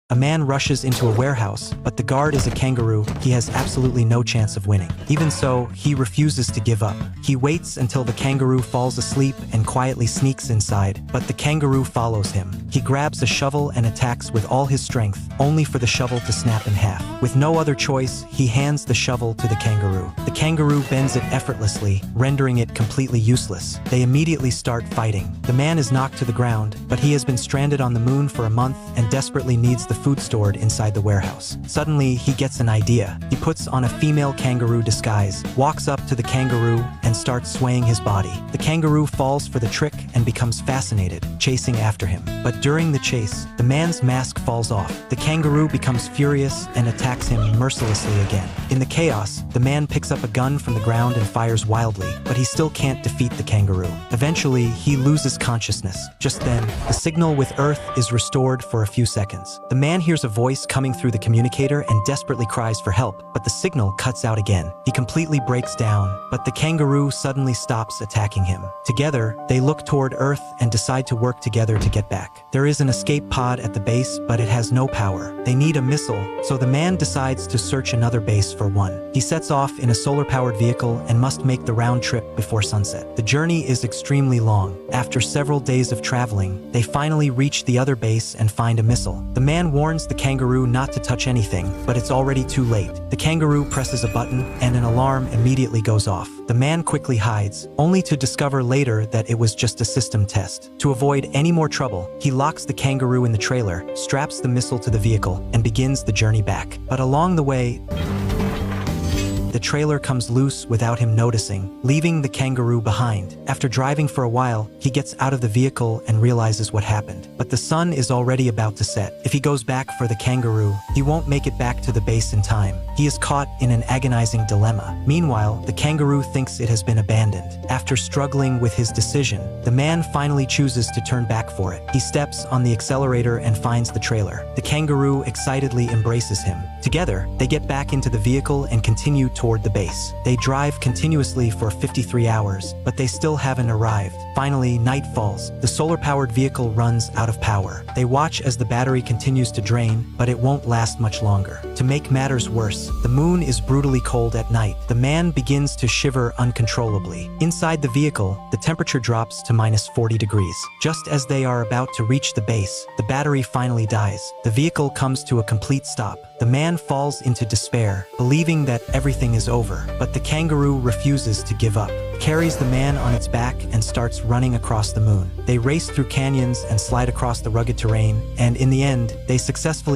A man rushes into a warehouse, but the guard is a kangaroo. He has absolutely no chance of winning. Even so, he refuses to give up. He waits until the kangaroo falls asleep and quietly sneaks inside, but the kangaroo follows him. He grabs a shovel and attacks with all his strength, only for the shovel to snap in half. With no other choice, he hands the shovel to the kangaroo. The kangaroo bends it effortlessly, rendering it completely useless. They immediately start fighting. The man is knocked to the ground, but he has been stranded on the moon for a month and desperately needs the food stored inside the warehouse. Suddenly, he gets an idea. He puts on a female kangaroo disguise, walks up to the kangaroo, and starts swaying his body. The kangaroo falls for the trick and becomes fascinated, chasing after him. But during the chase, the man's mask falls off. The kangaroo becomes furious and attacks him mercilessly again. In the chaos, the man picks up a gun from the ground and fires wildly, but he still can't defeat the kangaroo. Eventually, he loses consciousness. Just then, the signal with Earth is restored for a few seconds. The man hears a voice coming through the communicator and desperately cries for help, but the signal cuts out again. He completely breaks down, but the kangaroo suddenly stops attacking him. Together, they look toward Earth and decide to work together to get back. There is an escape pod at the base, but it has no power. They need a missile, so the man decides to search another base for one. He sets off in a solar-powered vehicle and must make the round trip before sunset. The journey is extremely long. After several days of traveling, they finally reach the other base and find a missile. The man warns the kangaroo not to touch anything, but it's already too late. The kangaroo presses a button and an alarm immediately goes off. The man quickly hides, only to discover later that it was just a system test. To avoid any more trouble, he locks the kangaroo in the trailer, straps the missile to the vehicle, and begins the journey back. But along the way, the trailer comes loose without him noticing, leaving the kangaroo behind. After driving for a while, he gets out of the vehicle and realizes what happened. But the sun is already about to set. If he goes back for the kangaroo, he won't make it back to the base in time. He is caught in an agonizing dilemma. Meanwhile, the kangaroo thinks it has been abandoned. After struggling with his decision, the man finally chooses to turn back for it. He steps on the accelerator and finds the trailer. The kangaroo excitedly embraces him. Together, they get back into the vehicle and continue toward the base. They drive continuously for 53 hours, but they still haven't arrived. Finally, night falls. The solar-powered vehicle runs out of power. They watch as the battery continues to drain, but it won't last much longer. To make matters worse, the moon is brutally cold at night. The man begins to shiver uncontrollably. Inside the vehicle, the temperature drops to -40 degrees. Just as they are about to reach the base, the battery finally dies. The vehicle comes to a complete stop. The man falls into despair, believing that everything is over, but the kangaroo refuses to give up, carries the man on its back and starts running across the moon. They race through canyons and slide across the rugged terrain, and in the end, they successfully